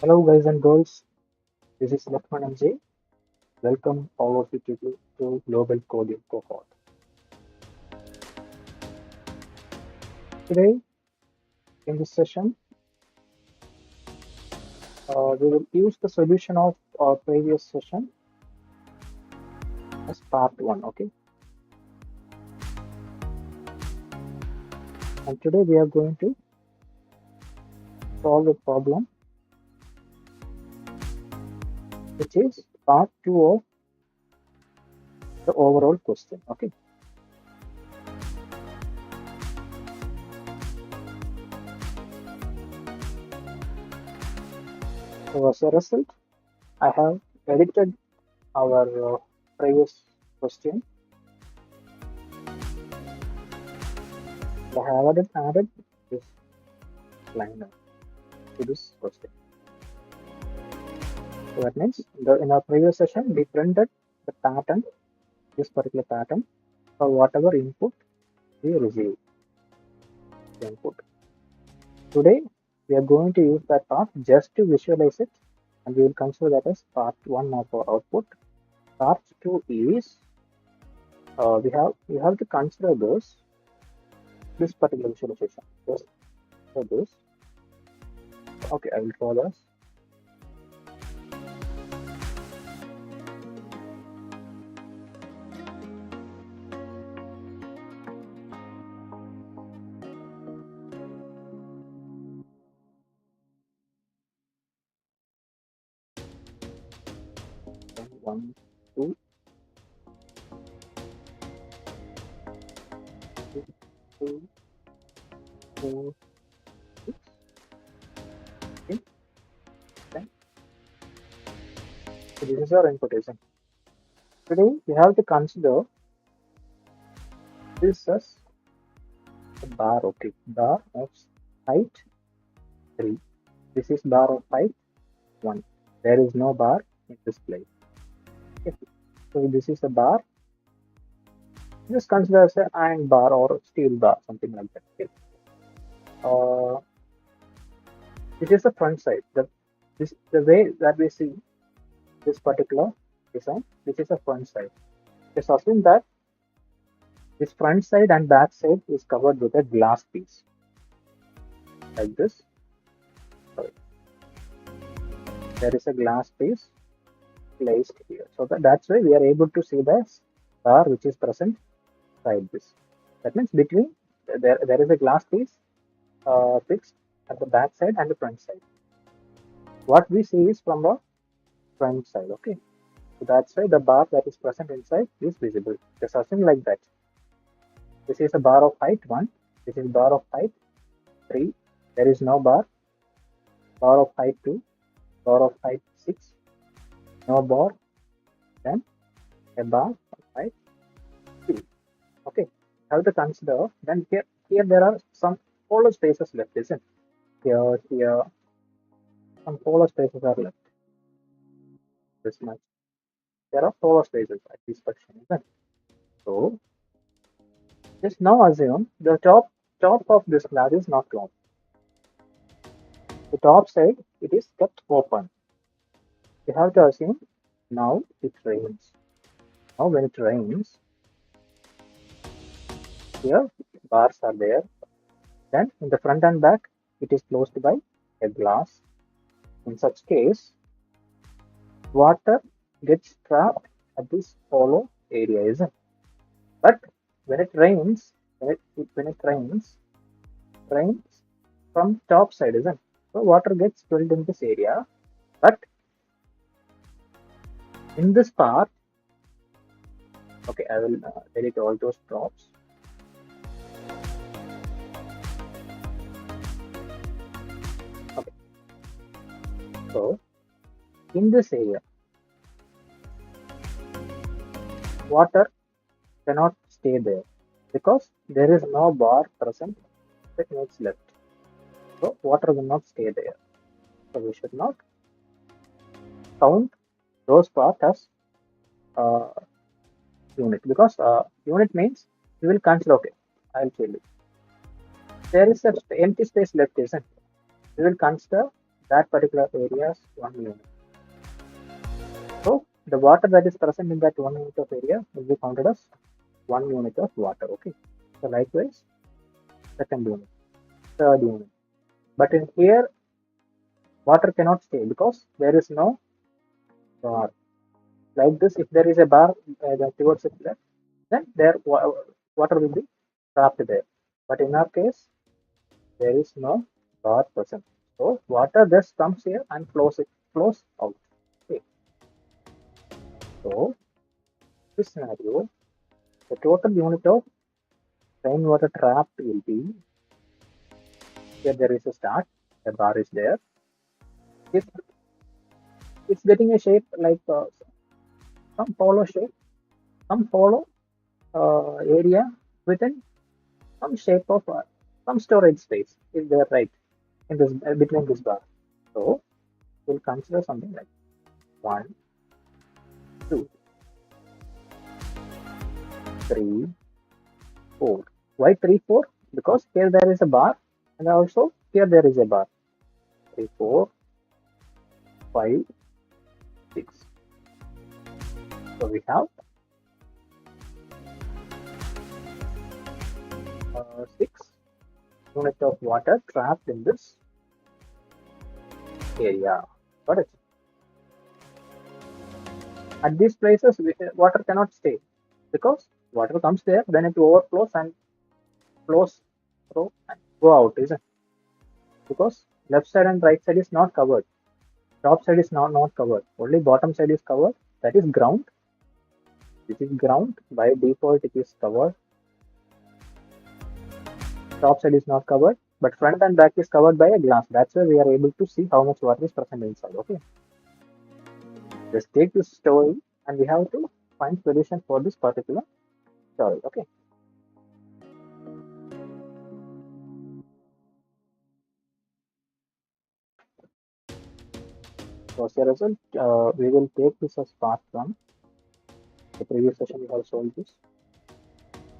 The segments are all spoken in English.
Hello guys and girls, this is Lekshman and Jay. Welcome all of you to Global Coding Cohort. Today in this session, we will use the solution of our previous session as part 1, okay? And today we are going to solve a problem which is part 2 of the overall question, okay? So as a result, I have edited our previous question. I have added this liner to this question. So that means in our previous session, we printed the pattern, this particular pattern, for whatever input we receive. Input. Today, we are going to use that part just to visualize it, and we will consider that as part 1 of our output. Part 2 is we have to consider this particular visualization. Just for this. Okay, I will draw this. One, two, three, two, four, 6, 8, 10. So this is our input, isn't it? Today, we have to consider this as a bar, okay? Bar of height 3. This is bar of height 1. There is no bar in this place. Okay. So this is a bar. Just consider as an iron bar or steel bar, something like that. Okay. This is the front side. The way that we see this particular design, this is the front side. Just assume that this front side and back side is covered with a glass piece, like this. Sorry. There is a glass piece placed here. So that's why we are able to see the bar which is present inside this. That means between there is a glass piece fixed at the back side and the front side. What we see is from the front side, okay? So that's why the bar that is present inside is visible. Just assume like that. This is a bar of height 1. This is bar of height 3. There is no bar. Bar of height 2. Bar of height 6. No bar. Then a bar of height 2. Okay. Have to consider. Then here there are some hollow spaces left, isn't it? Here, some hollow spaces are left. This much. There are hollow spaces at this section, isn't it? So just now assume the top of this glass is not closed. The top side it is kept open. You have to assume now it rains. Now when it rains, here bars are there. Then in the front and back, it is closed by a glass. In such case, water gets trapped at this hollow area, isn't it? But when it rains, rains from top side, isn't it? So water gets filled in this area. But in this part, okay, I will delete all those drops. Okay. So in this area, water cannot stay there because there is no bar present that makes left. So water will not stay there. So we should not count those parts as uh, unit because unit means we will consider, okay, I'll tell you. There is an empty space left, isn't it? We will consider that particular area is 1 unit. So the water that is present in that 1 unit of area will be counted as 1 unit of water. Okay. So likewise, second unit, third unit. But in here, water cannot stay because there is no bar. Like this, if there is a bar towards it left, then water will be trapped there. But in our case, there is no bar present. So water just comes here and flows out. Okay. So this scenario, the total unit of rainwater trapped will be, here there is a start, the bar is there. It's getting a shape like some hollow shape, some hollow area within some shape of some storage space is there, right, in this between this bar. So we'll consider something like 1, 2, 3, 4. Why 3, 4? Because here there is a bar and also here there is a bar. 3, 4, 5, 6. So we have 6 units of water trapped in this area. Got it? At these places, water cannot stay because water comes there, then it overflows and flows through and go out, isn't it? Because left side and right side is not covered. Top side is not covered. Only bottom side is covered. That is ground. This is ground. By default, it is covered. Top side is not covered, but front and back is covered by a glass. That's why we are able to see how much water is present inside. Okay. Just take this story and we have to find solution for this particular story. Okay. So as a result, we will take this as part 1. The previous session we have solved this.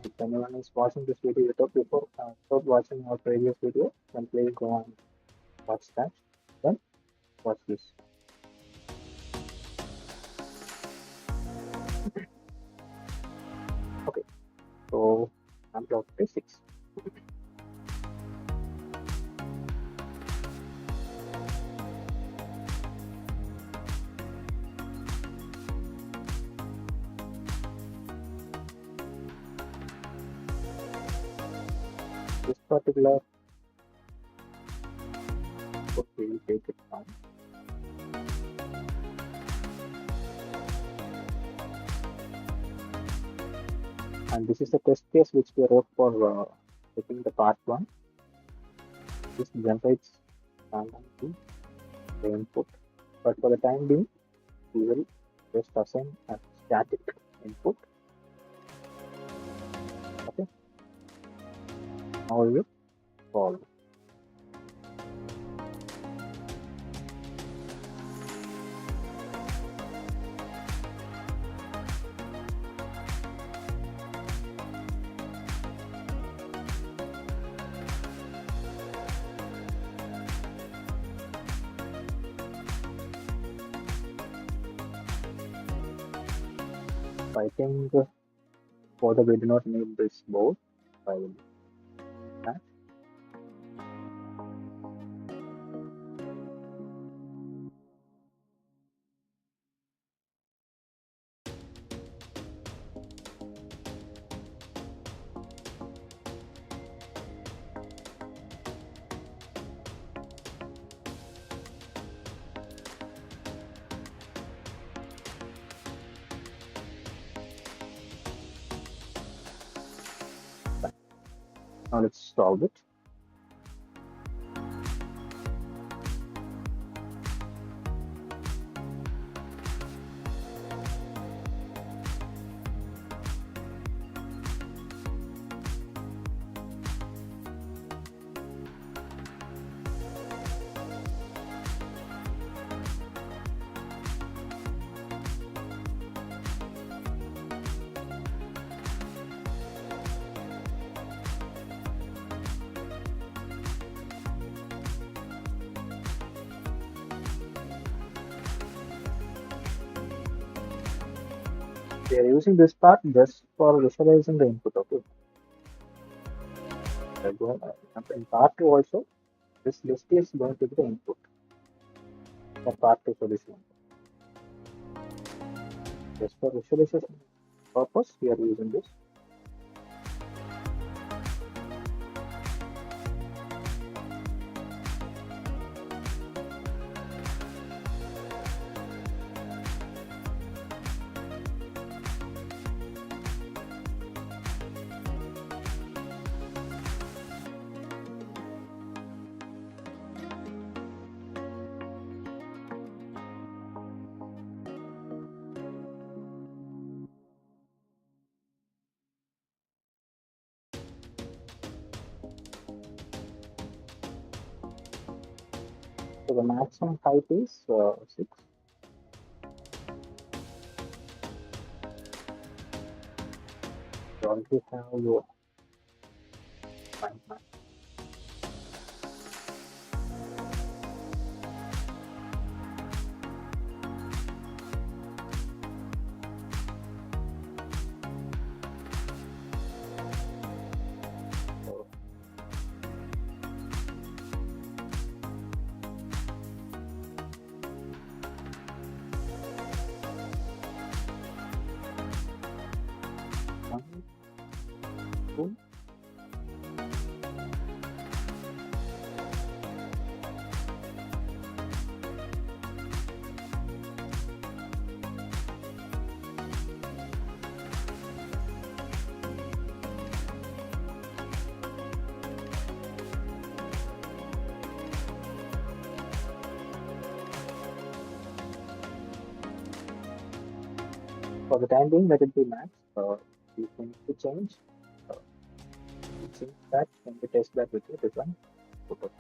If anyone is watching this video without watching our previous video, then please go and watch that. Then watch this. Okay, so example 6. This particular, okay, we take it down. And this is the test case which we wrote for taking the part 1. This generates randomly the input, but for the time being, we will just assign a static input. Okay. Now we will solve. I think further we do not need this board. I will that. Now let's solve it. We are using this part just for visualizing the input. Okay. In part 2 also, this list is going to be the input for part 2 solution. Just for visualization purpose, we are using this. So the maximum height is 6. You already have your point max. So one, two, for the time being, let it be max. If we need to change, we change that when we test that with a different photo.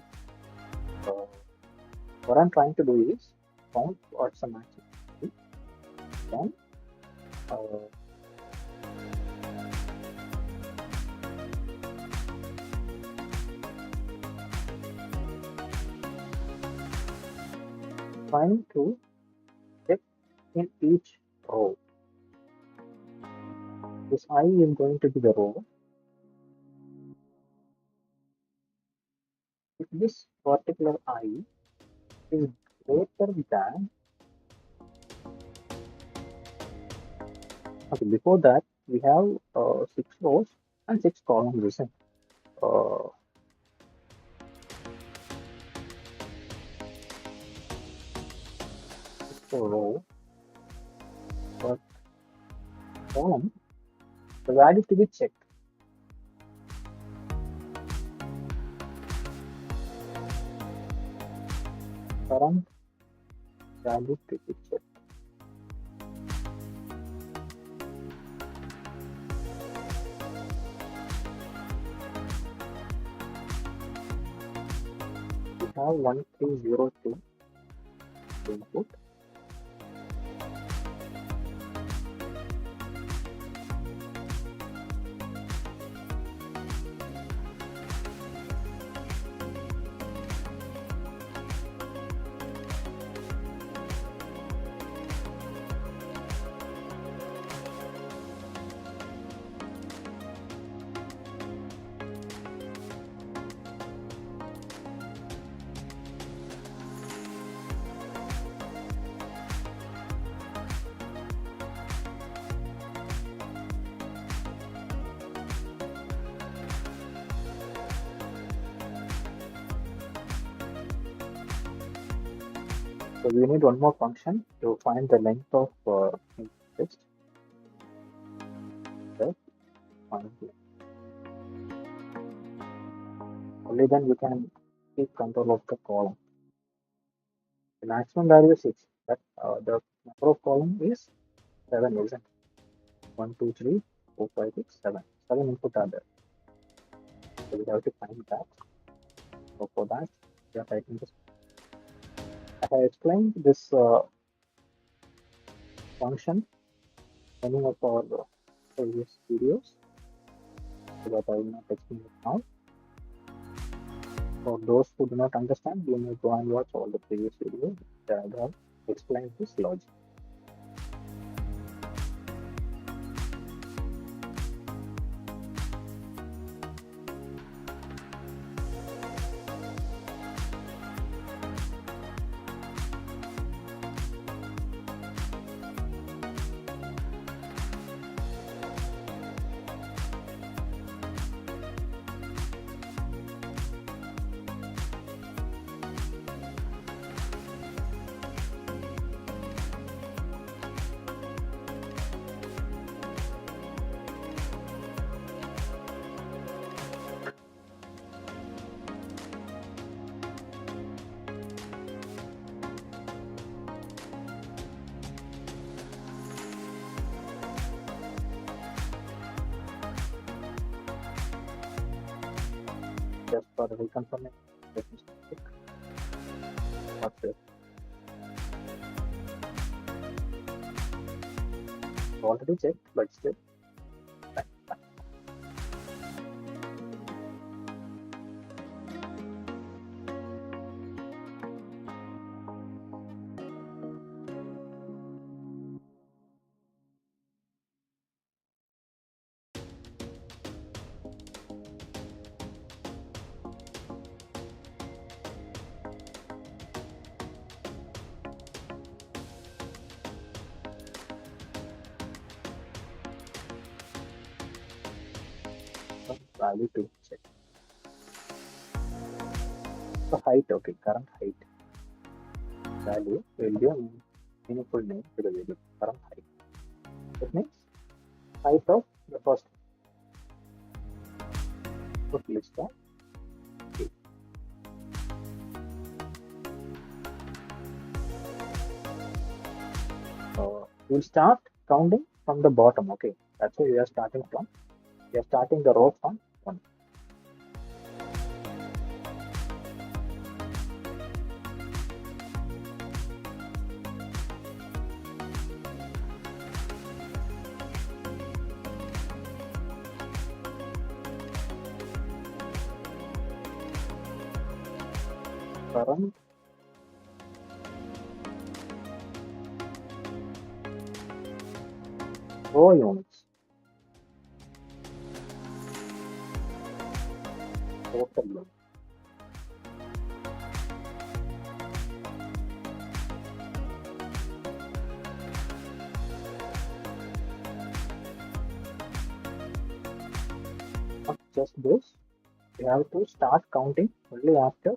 What I'm trying to do is count what's the maximum. Then trying to check in each row. This I is going to be the row. If this particular I is greater than, okay, before that we have 6 rows and 6 columns. Listen, uh, it's a row, but column, the value to be checked. Current value to be checked. We have 1302 input. So we need one more function to find the length of text. Okay. Only then we can keep control of the column. The maximum value is 6, but the number of column is 7, isn't it? 1, 2, 3, 4, 5, 6, 7. 7 input are there. So we have to find that. So for that, we are typing this. I have explained this function in any of our previous videos, so that I will not explain it now. For those who do not understand, you may go and watch all the previous videos that I have explained this logic. for reconfirming. Let me check. What's it? Already checked, but still. Value to check. So height, okay, current height value will give a meaningful name to the variable current height. That means height of the first list of eight. We'll start counting from the bottom. Okay, that's where we are starting from. We are starting the row from 1. Current row units. Total units. Not just this, we have to start counting only after,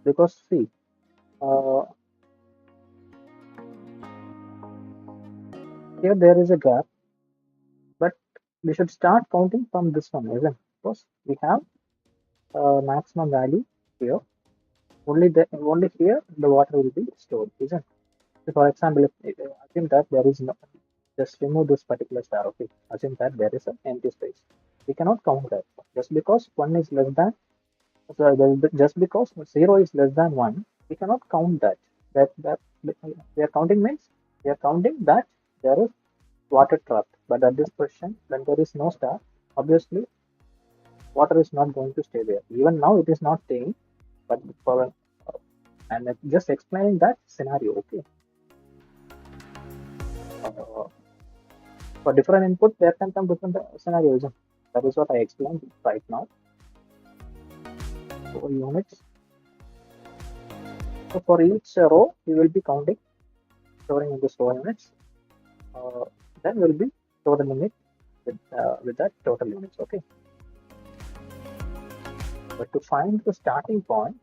because see, here there is a gap, but we should start counting from this one, isn't it? Because we have maximum value here. Only here the water will be stored, isn't it? So for example, if assume that there is no, just remove this particular star. Okay, assume that there is an empty space. We cannot count that just because one is less than. So just because 0 is less than 1, we cannot count that. That we are counting means we are counting that there is water trapped. But at this position, when there is no star, obviously water is not going to stay there. Even now it is not staying, but for and just explaining that scenario. Okay. For different input, there can come different scenarios. That is what I explained right now. So units. So for each row, we will be counting, storing in this row units. Then we'll be totaling it with that total units. Okay. But to find the starting point,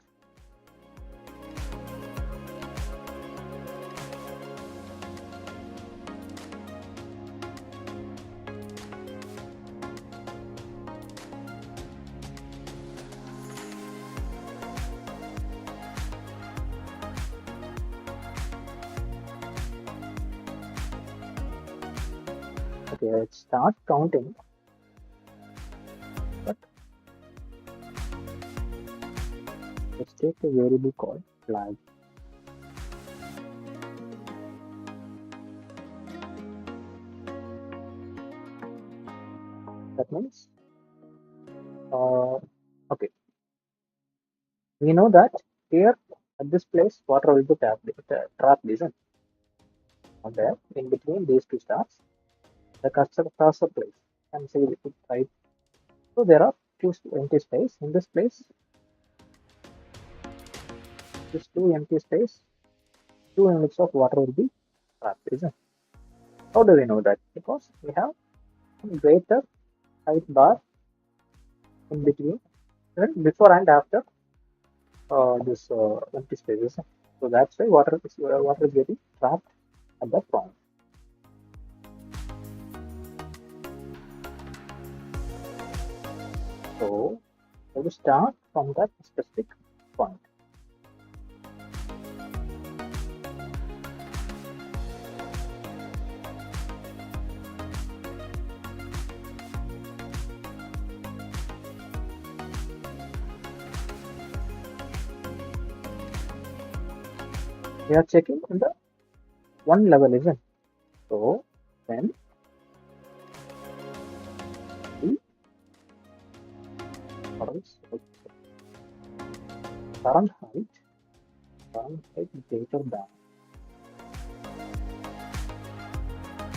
okay, let's start counting. But let's take a variable called flag. That means, okay, we know that here at this place water will be trapped, isn't there in between these two stars. The cursor place and say it right. So there are two empty space in this place. This two empty space, 2 units of water will be trapped, isn't it? How do we know that? Because we have greater height bar in between, before and after this empty spaces. So that's why water is getting trapped at that point. So we will start from that specific point. We are checking in the one level, isn't it? So then the current height greater than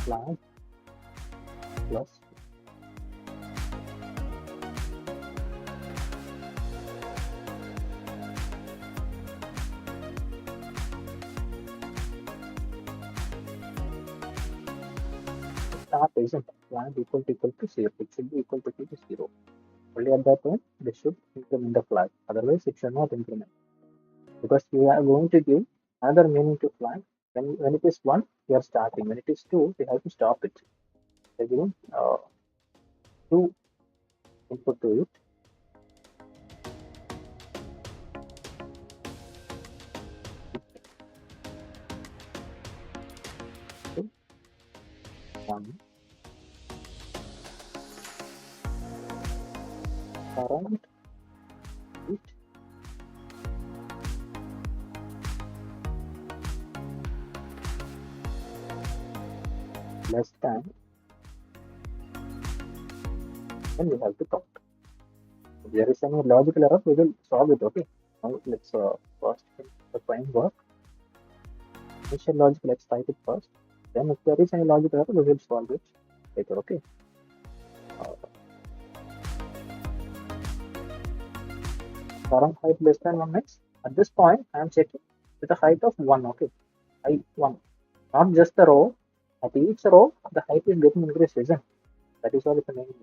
flag plus start isn't flag equal to 0. It should be equal to 0. Only at that point they should increment the flag. Otherwise it should not increment. Because we are going to give another meaning to flag. When it is 1, we are starting. When it is 2, we have to stop it. We're giving 2 input to it. So 1 current it less than, then we have to count. If there is any logical error, we will solve it. Okay. Now let's first the framework. Initial logic, let's type it first. Then if there is any logical error, we will solve it later. Okay. Current height less than 1x. At this point, I am checking with a height of 1. Okay. Height 1. Not just the row. At each row, the height is getting increased, isn't it? That is all it's meaning.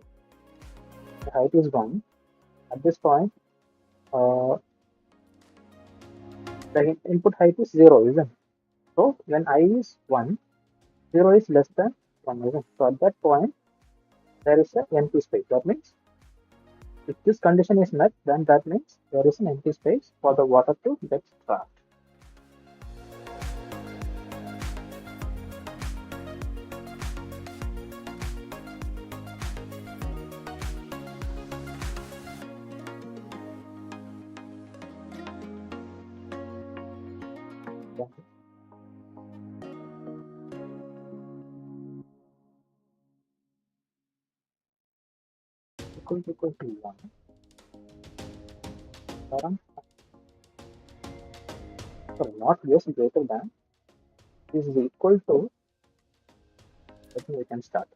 The height is 1. At this point, the input height is 0, isn't it? So when I is 1, 0 is less than 1, isn't it? So at that point, there is an empty space. That means if this condition is met, then that means there is an empty space for the water to get trapped. Equal to 1. Current, sorry, not just greater than, is equal to, I think we can start.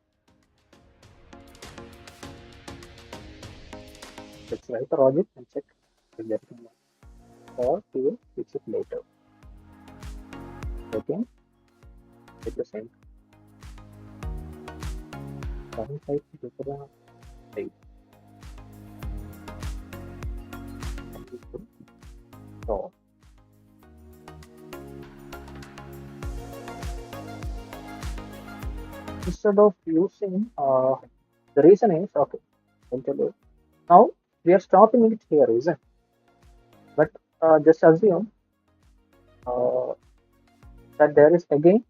Let's write the logic and check if everything works. Or we will fix it later. Okay, it's the same. Current height is greater than 8. So instead of using the reason is okay, I'll tell you. Now we are stopping it here, isn't it? But just assume that there is again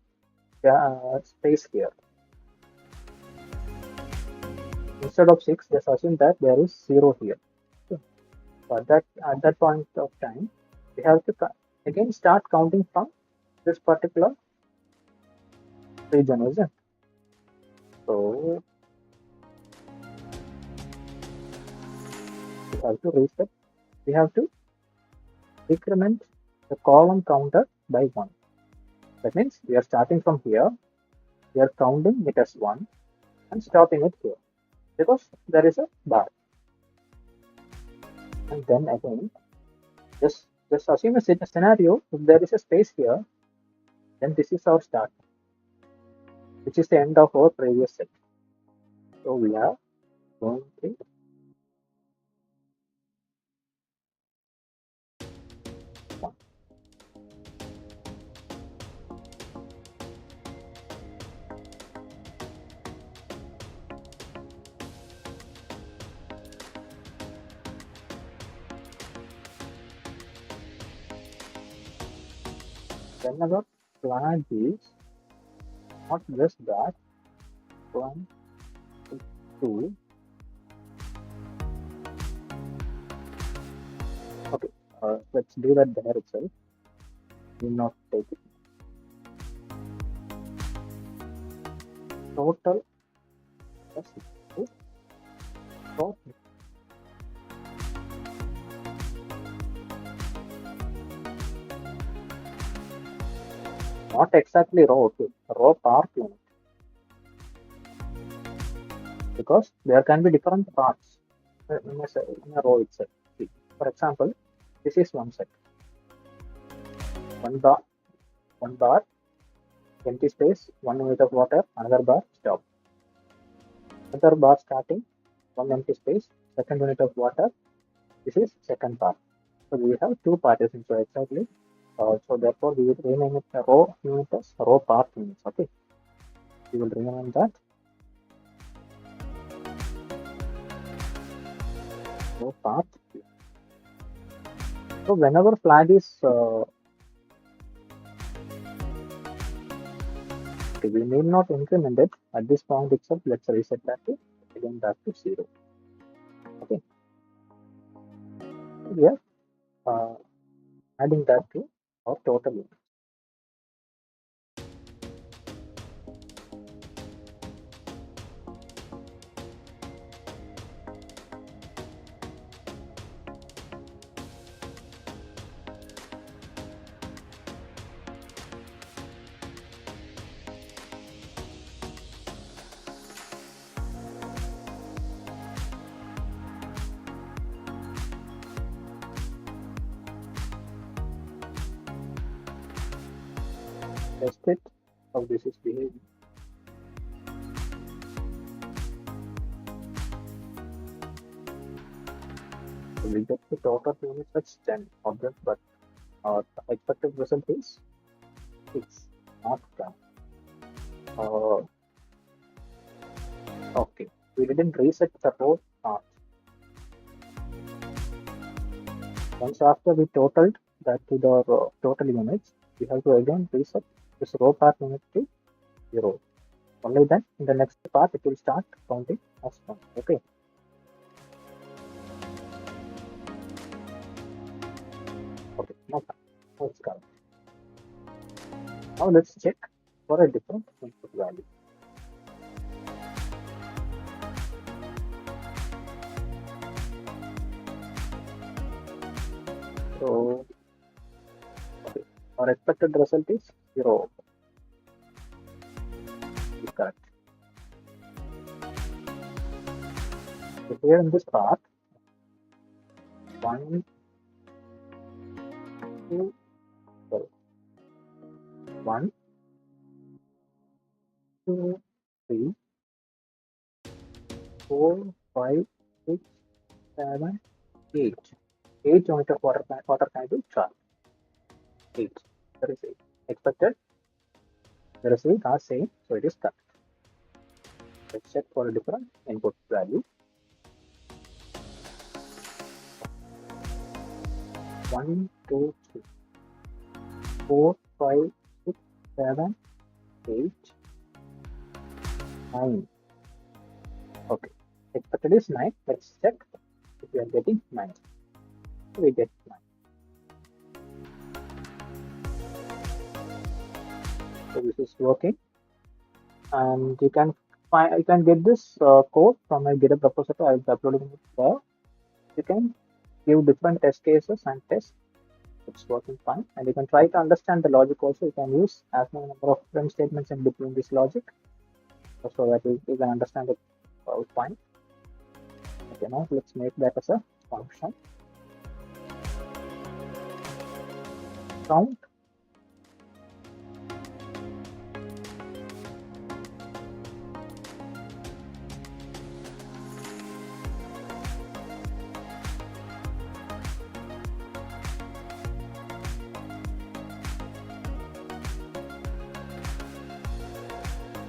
space here. Instead of 6, just assume that there is 0 here. Okay. So at that point of time, we have to again start counting from this particular region, isn't it? So we have to reset. We have to decrement the column counter by 1. That means we are starting from here. We are counting it as 1 and stopping it here because there is a bar. And then again, just assume a scenario. If there is a space here, then this is our start, which is the end of our previous set. So we are going to one. Then our flag is not just that 1, 2. Okay, let's do that there itself. Need not take it. Total plus equal to row. Not exactly row, okay. Row part unit. Because there can be different parts in a row itself. See, for example, this is one set. One bar, empty space, 1 unit of water, another bar, stop. Another bar starting, one empty space, second unit of water. This is second bar. So we have two partitions. So exactly. So therefore, we will rename it a row unit as row part units. Okay. We will rename that row part. So whenever flag is okay, we need not increment it at this point itself. Let's reset that to again back to 0. Okay. So we are adding that to our total unit. Test it how this is behaving. So we get the total units as 10 object, but our expected result is 6, not 10. Okay, we didn't reset the row part. Once after we totaled that to the total units, we have to again reset this row part unit to 0. Only then in the next part it will start counting as 1. Okay. Okay, now it's correct. Now let's check for a different input value. So okay, our expected result is 0. Is correct. So here in this part, 1, 2, sorry, 1, 2, 3, 4, 5, 6, 7, 8. 8 unit of water can be charged. 8. There is 8. Expected. The result are same, so it is correct. Let's check for a different input value. 1, 2, 3, 4, 5, 6, 7, 8, 9. Okay. Expected is 9. Let's check if we are getting 9. So we get 9. So this is working. And you can get this code from my GitHub repository. I'll be uploading it there. You can give different test cases and test. It's working fine. And you can try to understand the logic also. You can use as many number of print statements in between this logic so that you can understand it fine. Okay, now let's make that as a function. Count.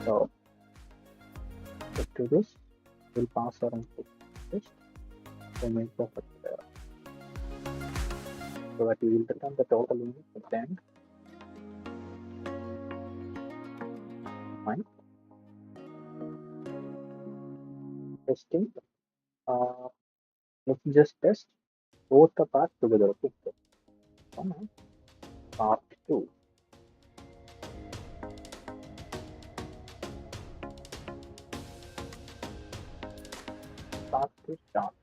So let's do this. We'll pass our input list. So make perfect so that we will return the total unit at the end. Fine. Testing. Let's just test both the parts together. Okay. Part 2. Start to start.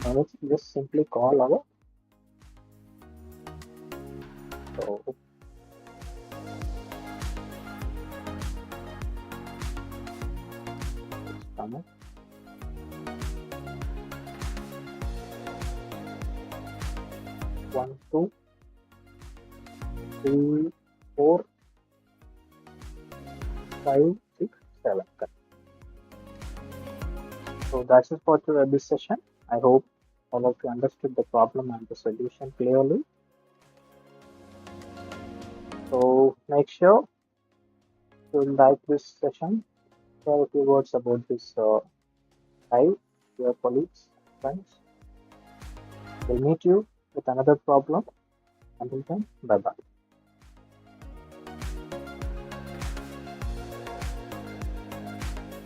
Now let's just simply call our so comma 1, 2, 3, 4, 5, 6, 7. So that's it for this session. I hope all of you understood the problem and the solution clearly. So make sure to like this session, share a few words about this live to your colleagues, friends. We'll meet you with another problem. Until then, bye bye.